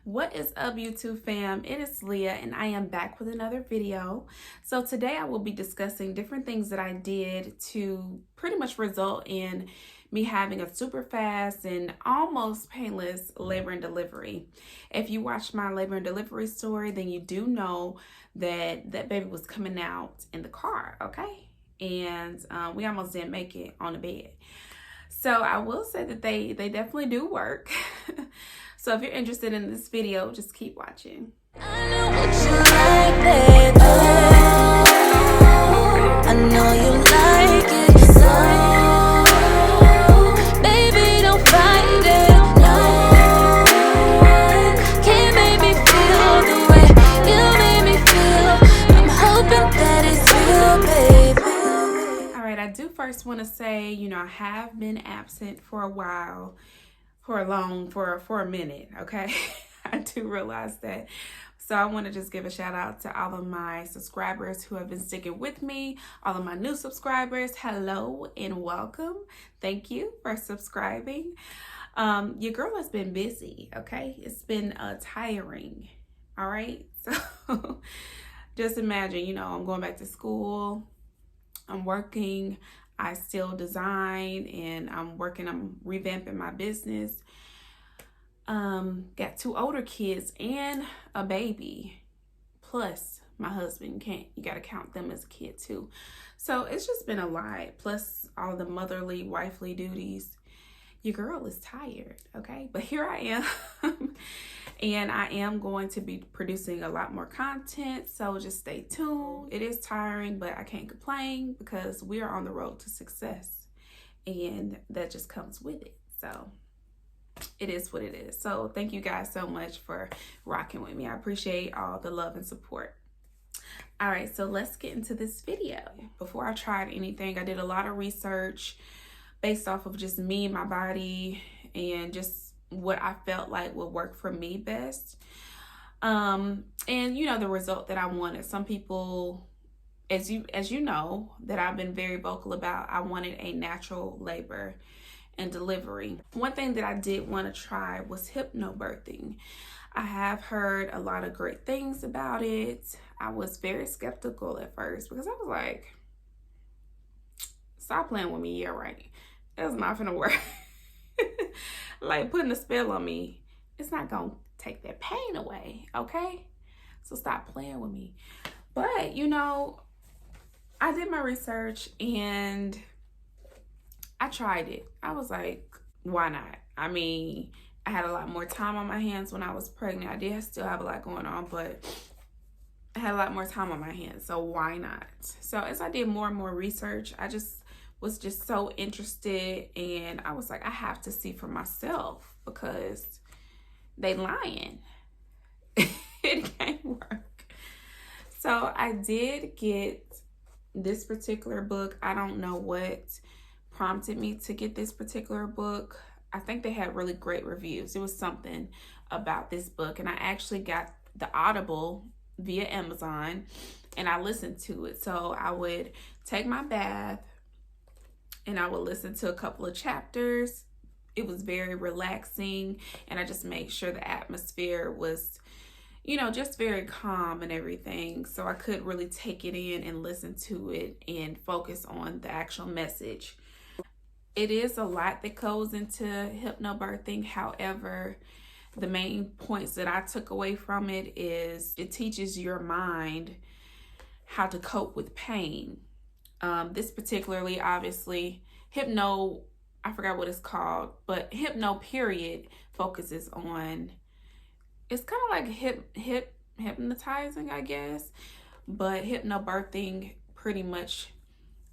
What is up, YouTube fam? It is Leah and I am back with another video. So today I will be discussing different things that I did to pretty much result in me having a super fast and almost painless labor and delivery. If you watched my labor and delivery story, then you do know that that baby was coming out in the car, okay? And we almost didn't make it on the bed. So I will say that they definitely do work. So if you're interested in this video, just keep watching. I know what you like, baby. I know you like it, so baby, don't fight it, no. Can't make me feel the way you made me feel. I'm hoping that it's real, baby. All right, I do first want to say, I have been absent for a while. For a minute, okay? I do realize that. So I want to just give a shout out to all of my subscribers who have been sticking with me, all of my new subscribers. Hello and welcome. Thank you for subscribing. Your girl has been busy, okay? It's been tiring, all right? So just imagine, I'm going back to school, I'm working, I still design, and I'm revamping my business. Got 2 older kids and a baby, plus my husband. You gotta count them as a kid too. So it's just been a lot, plus all the motherly, wifely duties. Your girl is tired, okay? But here I am, and I am going to be producing a lot more content, so just stay tuned. It is tiring, but I can't complain because we are on the road to success, and that just comes with it. So it is what it is. So thank you guys so much for rocking with me. I appreciate all the love and support. All right, so let's get into this video. Before I tried anything, I did a lot of research based off of just me and my body and just what I felt like would work for me best. And the result that I wanted. Some people, as you know, that I've been very vocal about, I wanted a natural labor and delivery. One thing that I did want to try was hypnobirthing. I have heard a lot of great things about it. I was very skeptical at first because I was like, stop playing with me, yeah, right. That's not gonna work. Like putting a spell on me, it's not gonna take that pain away, okay? So stop playing with me. But I did my research and I tried it. I was like, why not? I mean, I had a lot more time on my hands when I was pregnant. I did still have a lot going on, but I had a lot more time on my hands, so why not? So as I did more and more research, I was just so interested, and I was like, I have to see for myself because they lying. It can't work. So I did get this particular book. I don't know what prompted me to get this particular book. I think they had really great reviews. It was something about this book, and I actually got the Audible via Amazon, and I listened to it. So I would take my bath and I would listen to a couple of chapters. It was very relaxing, and I just made sure the atmosphere was, just very calm and everything. So I could really take it in and listen to it and focus on the actual message. It is a lot that goes into hypnobirthing. However, the main points that I took away from it is it teaches your mind how to cope with pain. This particularly, obviously, I forgot what it's called, but Hypno period focuses on, it's kind of like hypnotizing, I guess, but hypnobirthing pretty much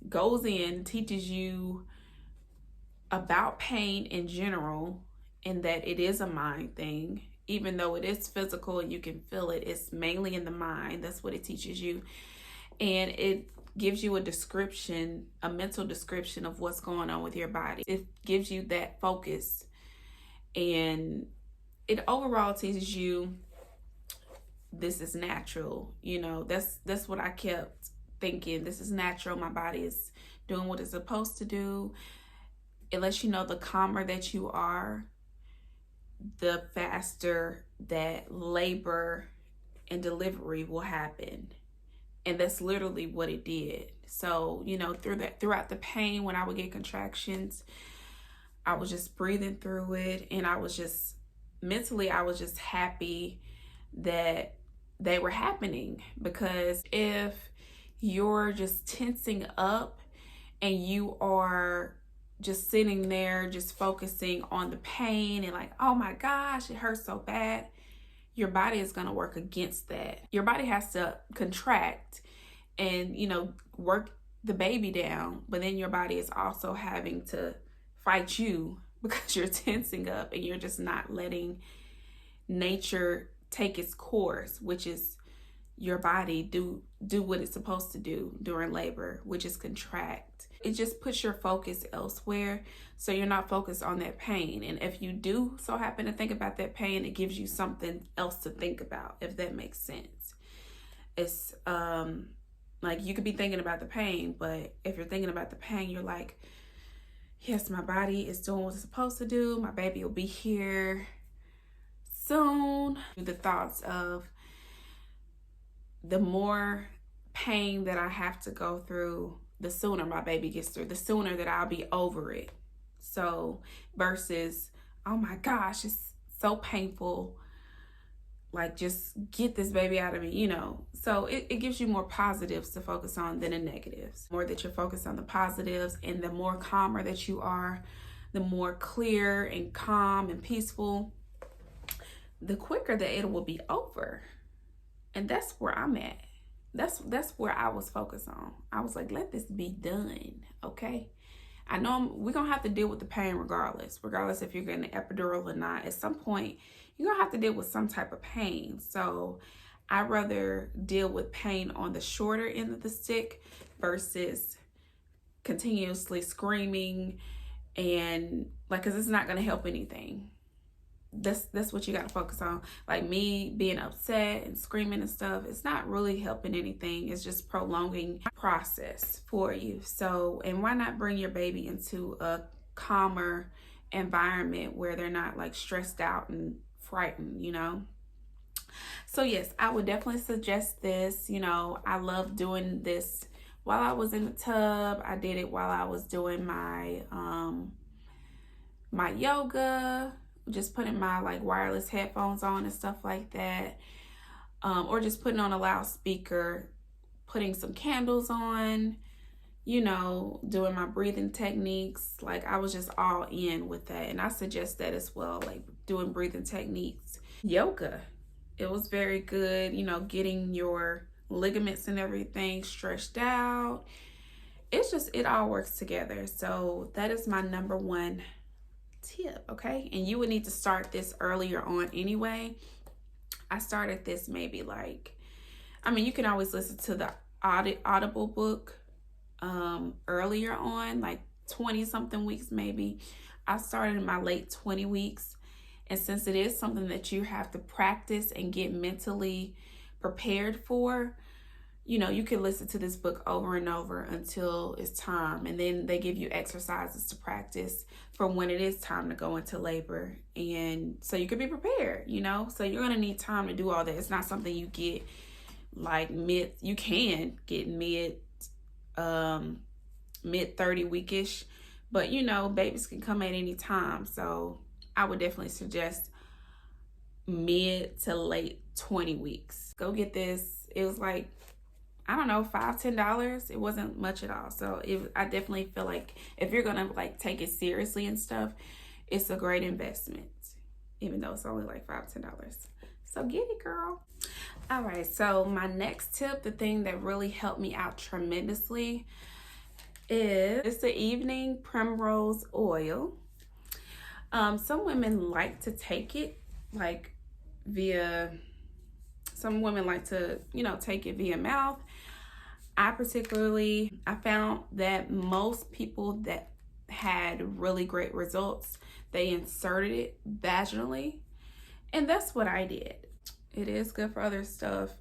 goes in, teaches you about pain in general, and that it is a mind thing. Even though it is physical and you can feel it, it's mainly in the mind. That's what it teaches you. And it gives you a mental description of what's going on with your body. It gives you that focus, and it overall teaches you this is natural. That's what I kept thinking. This is natural. My body is doing what it's supposed to do. It lets you know the calmer that you are, the faster that labor and delivery will happen. And that's literally what it did. So, you know, throughout the pain, when I would get contractions, I was just breathing through it, and I was just mentally, I was just happy that they were happening. Because if you're just tensing up and you are just sitting there just focusing on the pain and like, oh my gosh, it hurts so bad, your body is going to work against that. Your body has to contract and, you know, work the baby down, but then your body is also having to fight you because you're tensing up and you're just not letting nature take its course, which is your body do what it's supposed to do during labor, which is contract. It just puts your focus elsewhere, so you're not focused on that pain. And if you do so happen to think about that pain, it gives you something else to think about, if that makes sense. It's like you could be thinking about the pain, but if you're thinking about the pain, you're like, yes, my body is doing what it's supposed to do. My baby will be here soon. The thoughts of the more pain that I have to go through, the sooner my baby gets through, the sooner that I'll be over it. So versus, oh my gosh, it's so painful, like just get this baby out of me, you know. So it gives you more positives to focus on than the negatives. The more that you're focused on the positives, and the more calmer that you are, the more clear and calm and peaceful, the quicker that it will be over. And that's where I'm at. That's where I was focused on. I was like, let this be done, okay? I know we're going to have to deal with the pain regardless if you're getting an epidural or not. At some point, you're going to have to deal with some type of pain. So I'd rather deal with pain on the shorter end of the stick versus continuously screaming and like, because it's not going to help anything. That's what you got to focus on. Like me being upset and screaming and stuff, it's not really helping anything. It's just prolonging the process for you. So, and why not bring your baby into a calmer environment where they're not like stressed out and frightened, you know? So yes, I would definitely suggest this. You know, I love doing this while I was in the tub. I did it while I was doing my my yoga, just putting my like wireless headphones on and stuff like that, or just putting on a loudspeaker, putting some candles on, you know, doing my breathing techniques. Like I was just all in with that, and I suggest that as well, like doing breathing techniques. Yoga, it was very good, you know, getting your ligaments and everything stretched out. It's just, it all works together. So that is my number one tip, okay? And you would need to start this earlier on anyway. I started this maybe like, I mean, you can always listen to the Audible book earlier on, like 20 something weeks maybe. I started in my late 20 weeks, and since it is something that you have to practice and get mentally prepared for, you know, you can listen to this book over and over until it's time. And then they give you exercises to practice for when it is time to go into labor. And so you can be prepared, you know. So you're going to need time to do all that. It's not something you get like you can get mid 30 weekish. But, you know, babies can come at any time. So I would definitely suggest mid to late 20 weeks. Go get this. It was like, I don't know, $5-10. It wasn't much at all. So I definitely feel like if you're gonna like take it seriously and stuff, it's a great investment, even though it's only like $5-10. So get it, girl. All right, so my next tip, the thing that really helped me out tremendously, is it's the evening Primrose Oil. Some women like to take it like via, some women like to, you know, take it via mouth. I found that most people that had really great results, they inserted it vaginally, and that's what I did. It is good for other stuff.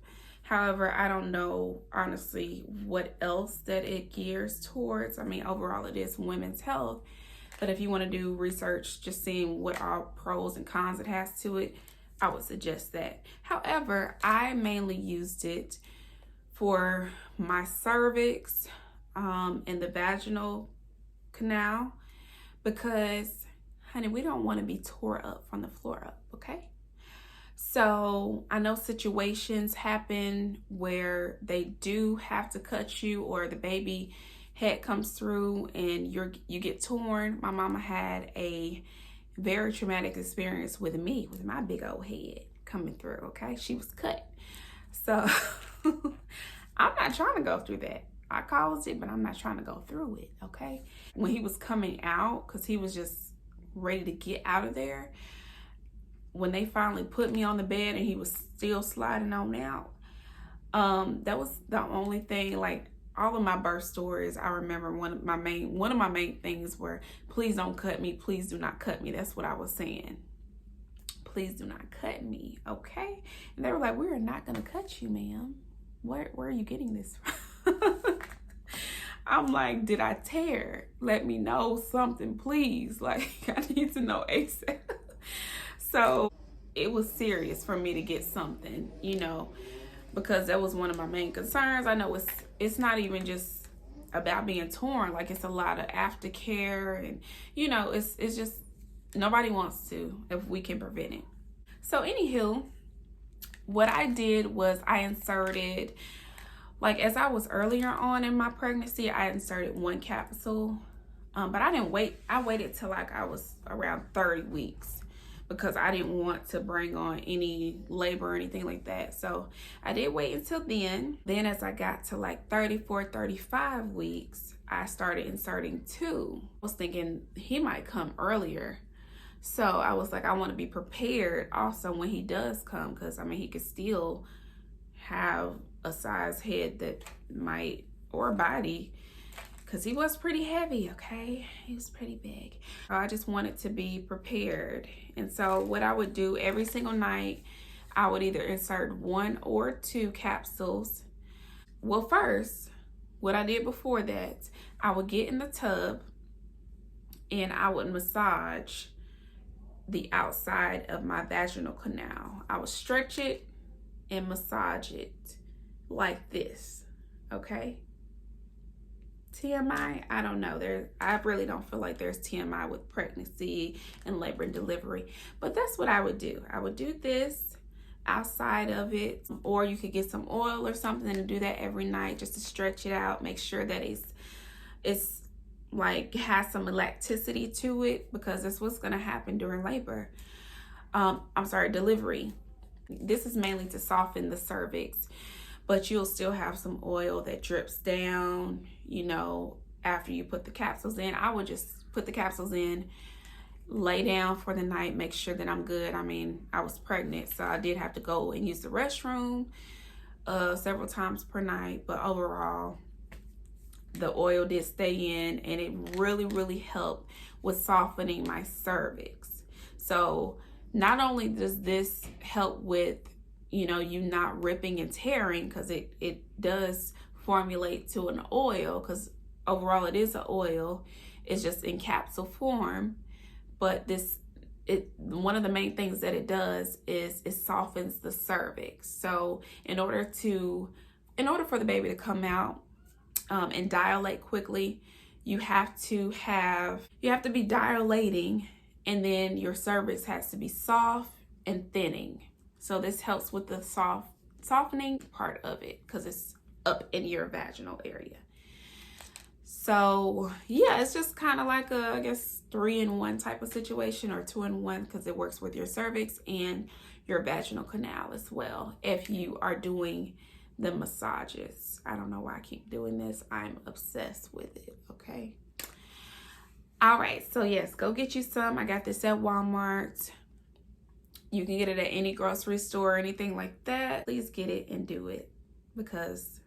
However, I don't know, honestly, what else that it gears towards. I mean, overall, it is women's health. But if you want to do research, just seeing what all pros and cons it has to it, I would suggest that. However, I mainly used it for my cervix and the vaginal canal because, honey, we don't want to be tore up from the floor up, okay? So I know situations happen where they do have to cut you, or the baby head comes through and you get torn. My mama had a very traumatic experience with me, with my big old head coming through, okay? She was cut. So I'm not trying to go through that. I caused it, but I'm not trying to go through it, okay? When he was coming out, because he was just ready to get out of there, when they finally put me on the bed and he was still sliding on out, that was the only thing. Like, all of my birth stories, I remember one of my main things were, please don't cut me, please do not cut me. That's what I was saying. Please do not cut me, okay? And they were like, we are not gonna cut you, ma'am. Where are you getting this from? I'm like, did I tear? Let me know something, please. Like, I need to know ASAP. So it was serious for me to get something, you know, because that was one of my main concerns. I know it's not even just about being torn. Like, it's a lot of aftercare, and, you know, it's just, nobody wants to if we can prevent it. So anywho, what I did was I inserted, like, as I was earlier on in my pregnancy, I inserted 1 capsule, but I didn't wait. I waited till like I was around 30 weeks because I didn't want to bring on any labor or anything like that. So I did wait until then. Then as I got to like 34, 35 weeks, I started inserting 2. I was thinking he might come earlier. So I was like, I want to be prepared also when he does come, because I mean, he could still have a size head that might, or body, because he was pretty heavy, okay? He was pretty big. I just wanted to be prepared. And so what I would do every single night, I would either insert 1 or 2 capsules. Well, first, what I did before that, I would get in the tub and I would massage the outside of my vaginal canal. I would stretch it and massage it like this, okay? TMI, I don't know. I really don't feel like there's TMI with pregnancy and labor and delivery, but that's what I would do. I would do this outside of it, or you could get some oil or something and do that every night just to stretch it out, make sure that it's like has some elasticity to it, because that's what's going to happen during labor. Delivery. This is mainly to soften the cervix, but you'll still have some oil that drips down, you know, after you put the capsules in. I would just put the capsules in, lay down for the night, make sure that I'm good. I mean, I was pregnant, so I did have to go and use the restroom several times per night, but overall, the oil did stay in, and it really, really helped with softening my cervix. So not only does this help with, you know, you not ripping and tearing, because it does formulate to an oil, because overall it is an oil, it's just in capsule form. But one of the main things that it does is it softens the cervix. So in order for the baby to come out and dilate quickly, you have to be dilating, and then your cervix has to be soft and thinning. So this helps with the softening part of it, because it's up in your vaginal area. So yeah, it's just kind of like a, I guess, 3-in-1 type of situation, or 2-in-1, because it works with your cervix and your vaginal canal as well, if you are doing the massages. I don't know why I keep doing this. I'm obsessed with it, okay? All right, so yes, go get you some. I got this at Walmart. You can get it at any grocery store or anything like that. Please get it and do it, because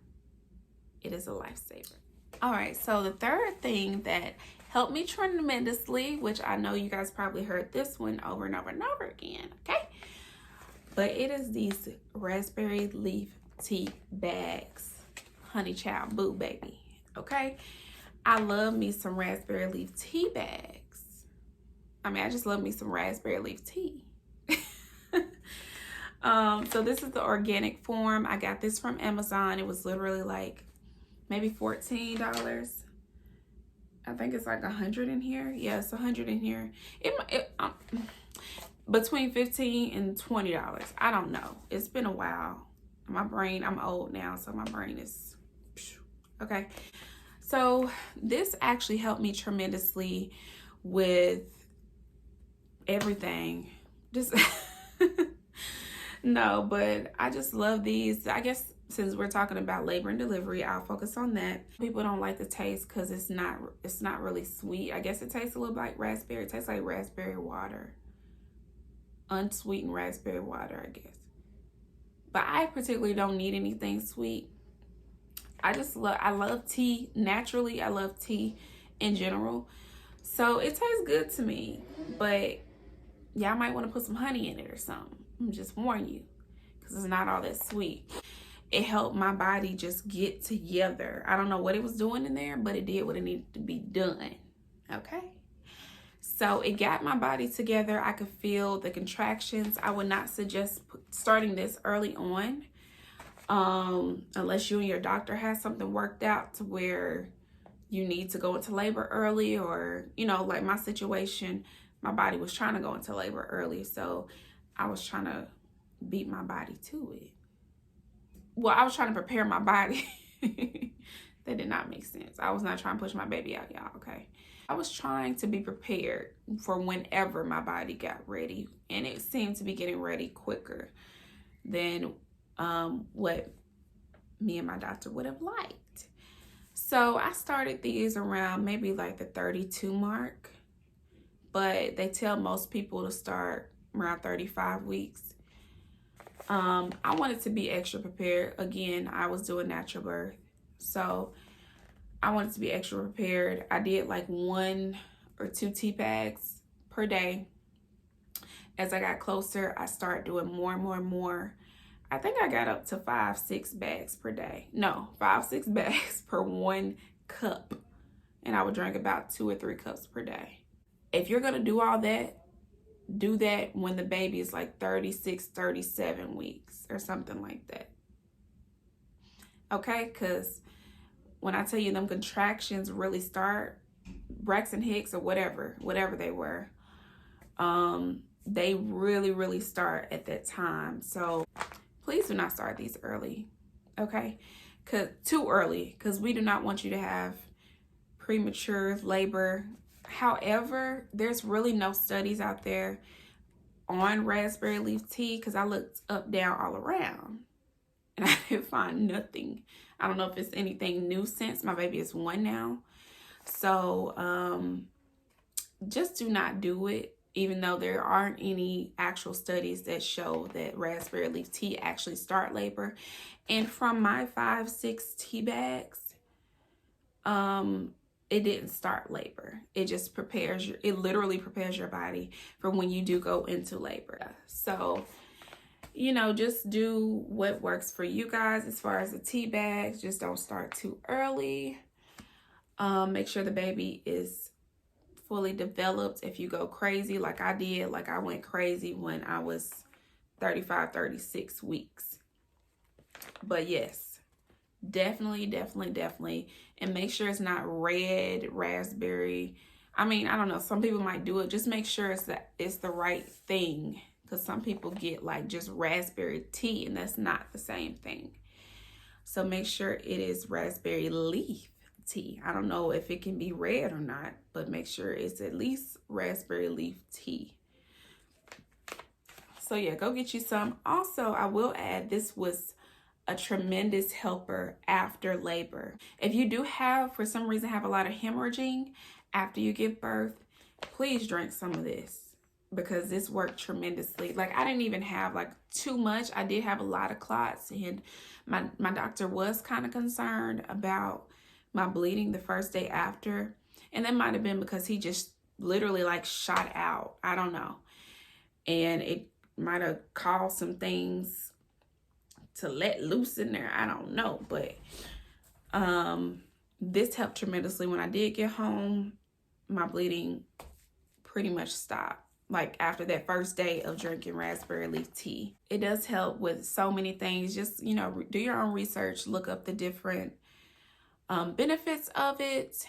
it is a lifesaver. All right, so the third thing that helped me tremendously, which I know you guys probably heard this one over and over and over again, okay? But it is these raspberry leaf tea bags. Honey child, boo baby, okay? I love me some raspberry leaf tea bags. I mean, I just love me some raspberry leaf tea. So this is the organic form. I got this from Amazon. It was literally like maybe $14. I think it's like 100 in here. Yeah, it's 100 in here. Between $15 and $20. I don't know. It's been a while. My brain, I'm old now, so my brain is okay. So this actually helped me tremendously with everything. Just no, but I just love these. I guess since we're talking about labor and delivery, I'll focus on that. People don't like the taste because it's not really sweet. I guess it tastes a little like raspberry. It tastes like raspberry water. Unsweetened raspberry water, I guess. But I particularly don't need anything sweet. I love tea. Naturally, I love tea in general. So it tastes good to me. But y'all might want to put some honey in it or something. I'm just warning you. Because it's not all that sweet. It helped my body just get together. I don't know what it was doing in there, but it did what it needed to be done. Okay? So it got my body together. I could feel the contractions. I would not suggest starting this early on. Unless you and your doctor has something worked out to where you need to go into labor early, or, you know, like my situation, my body was trying to go into labor early. So I was trying to beat my body to it. Well, I was trying to prepare my body. That did not make sense. I was not trying to push my baby out, y'all, okay? I was trying to be prepared for whenever my body got ready. And it seemed to be getting ready quicker than what me and my doctor would have liked. So I started these around maybe like the 32 mark. But they tell most people to start around 35 weeks. I wanted to be extra prepared. Again, I was doing natural birth. So I wanted to be extra prepared. I did like 1 or 2 tea bags per day. As I got closer, I started doing more and more and more. I think I got up to 5-6 bags per day. No, 5-6 bags per 1 cup. And I would drink about 2 or 3 cups per day. If you're going to do all that, do that when the baby is like 36, 37 weeks or something like that. Okay? Because when I tell you them contractions really start, Braxton Hicks or whatever they were, they really start at that time. So please do not start these early, okay? Too early, because we do not want you to have premature labor. However, there's really no studies out there on raspberry leaf tea, because I looked up, down, all around, and I didn't find nothing. I don't know if it's anything new since my baby is 1 now. So just do not do it, even though there aren't any actual studies that show that raspberry leaf tea actually start labor. And from my 5-6 tea bags, it didn't start labor. It just it literally prepares your body for when you do go into labor. So, you know, just do what works for you guys as far as the tea bags. Just don't start too early. Make sure the baby is fully developed. If you go crazy like I did, like I went crazy when I was 35, 36 weeks. But yes, definitely. And make sure it's not red raspberry. I mean, I don't know. Some people might do it. Just make sure it's the right thing. Because some people get like just raspberry tea, and that's not the same thing. So make sure it is raspberry leaf tea. I don't know if it can be red or not, but make sure it's at least raspberry leaf tea. So yeah, go get you some. Also, I will add, this was a tremendous helper after labor. If you do for some reason have a lot of hemorrhaging after you give birth, please drink some of this, because this worked tremendously. Like, I didn't even have like too much. I did have a lot of clots, and my doctor was kind of concerned about my bleeding the first day after. And that might have been because he just literally like shot out. I don't know. And it might have caused some things to let loose in there. I don't know. But this helped tremendously. When I did get home, my bleeding pretty much stopped. like after that first day of drinking raspberry leaf tea. It does help with so many things. Just, you know, do your own research, look up the different benefits of it.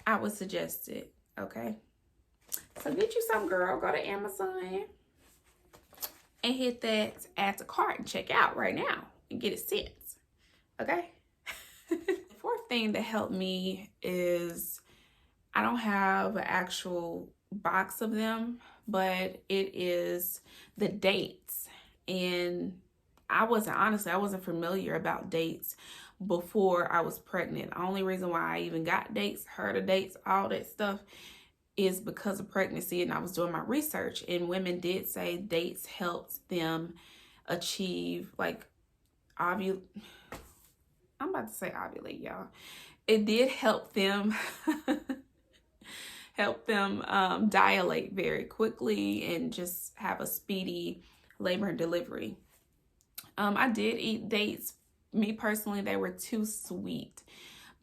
I would suggest it, okay? So get you some, girl. Go to Amazon and hit that add to cart and check out right now and get it sent, okay? The fourth thing that helped me is I don't have an actual box of them, but it is the dates. And I wasn't familiar about dates before I was pregnant. The only reason why I even got dates, heard of dates, all that stuff is because of pregnancy, and I was doing my research, and women did say dates helped them achieve like I'm about to say ovulate, y'all. It did help them dilate very quickly and just have a speedy labor and delivery. I did eat dates. Me personally, they were too sweet.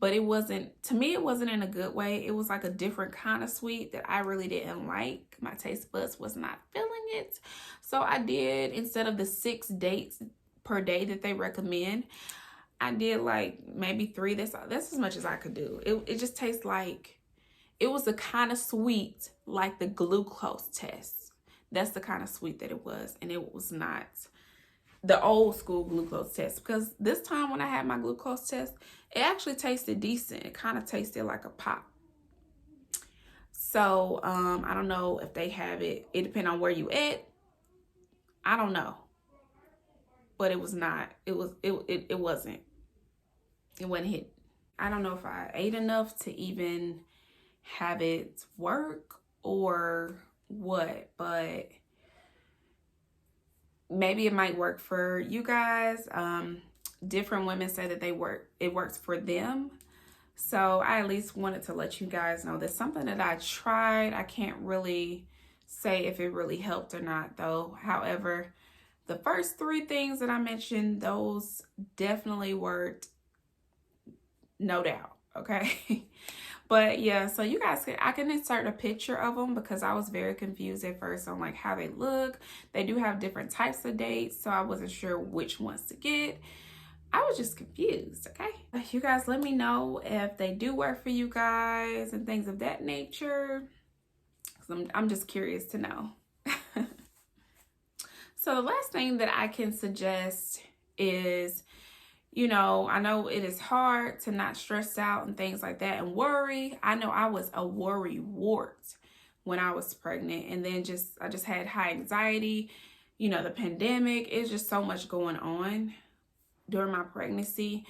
But it wasn't, to me, it wasn't in a good way. It was like a different kind of sweet that I really didn't like. My taste buds was not feeling it. So I did, instead of the 6 dates per day that they recommend, I did like maybe 3. That's as much as I could do. It just tastes like, it was the kind of sweet like the glucose test. That's the kind of sweet that it was. And it was not the old school glucose test, because this time when I had my glucose test, it actually tasted decent. It kind of tasted like a pop. So I don't know if they have it. It depends on where you at. I don't know, but it was not. It wasn't. It wasn't hit. I don't know if I ate enough to even have it work or what, but maybe it might work for you guys. Different women say that it works for them. So I at least wanted to let you guys know that's something that I tried. I can't really say if it really helped or not though. However, the first 3 things that I mentioned, those definitely worked, no doubt, okay? But yeah, so you guys I can insert a picture of them because I was very confused at first on like how they look. They do have different types of dates, so I wasn't sure which ones to get. I was just confused, okay? You guys let me know if they do work for you guys and things of that nature. I'm just curious to know. So the last thing that I can suggest is, you know, I know it is hard to not stress out and things like that and worry. I know I was a worry wart when I was pregnant, and then I just had high anxiety. You know, the pandemic, it's just so much going on during my pregnancy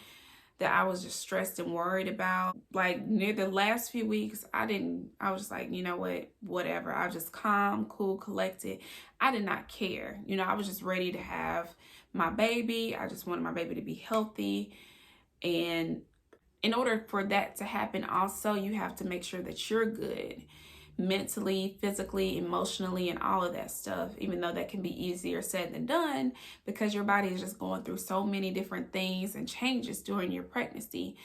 that I was just stressed and worried about. Like near the last few weeks, I was just like, you know what, whatever. I was just calm, cool, collected. I did not care. You know, I was just ready to have my baby. I just wanted my baby to be healthy. And in order for that to happen also, you have to make sure that you're good mentally, physically, emotionally, and all of that stuff, even though that can be easier said than done because your body is just going through so many different things and changes during your pregnancy.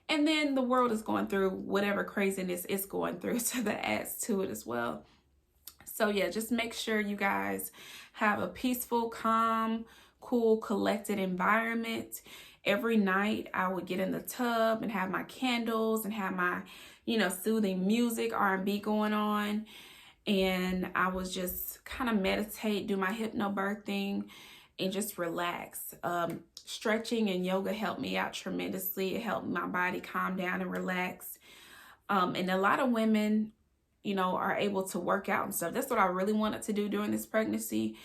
And then the world is going through whatever craziness it's going through, so that adds to it as well. So yeah, just make sure you guys have a peaceful, calm, cool, collected environment. Every night I would get in the tub and have my candles and have my, you know, soothing music, R&B going on. And I would just kind of meditate, do my hypnobirthing, and just relax. Stretching and yoga helped me out tremendously. It helped my body calm down and relax. And a lot of women, you know, are able to work out and stuff. That's what I really wanted to do during this pregnancy,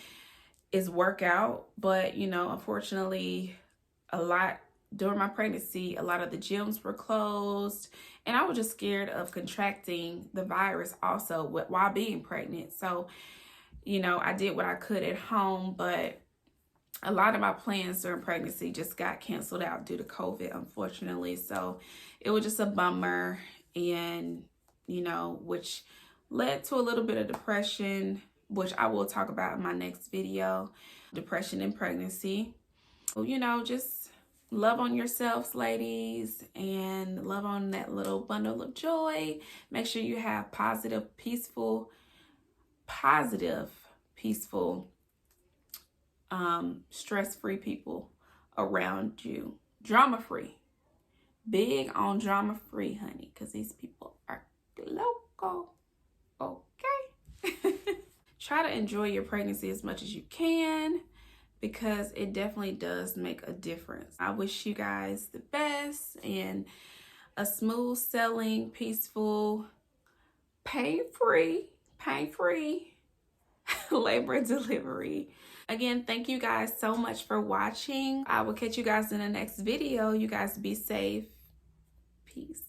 is work out. But, you know, unfortunately, during my pregnancy, a lot of the gyms were closed, and I was just scared of contracting the virus also while being pregnant. So, you know, I did what I could at home, but a lot of my plans during pregnancy just got canceled out due to COVID, unfortunately. So it was just a bummer, and, you know, which led to a little bit of depression, which I will talk about in my next video, depression in pregnancy. So, you know, just love on yourselves, ladies, and love on that little bundle of joy. Make sure you have positive, peaceful positive, peaceful, stress-free people around you. Drama-free. Big on drama-free, honey, because these people are local. Okay? Try to enjoy your pregnancy as much as you can, because it definitely does make a difference. I wish you guys the best and a smooth sailing, peaceful, pain-free labor and delivery. Again, thank you guys so much for watching. I will catch you guys in the next video. You guys be safe. Peace.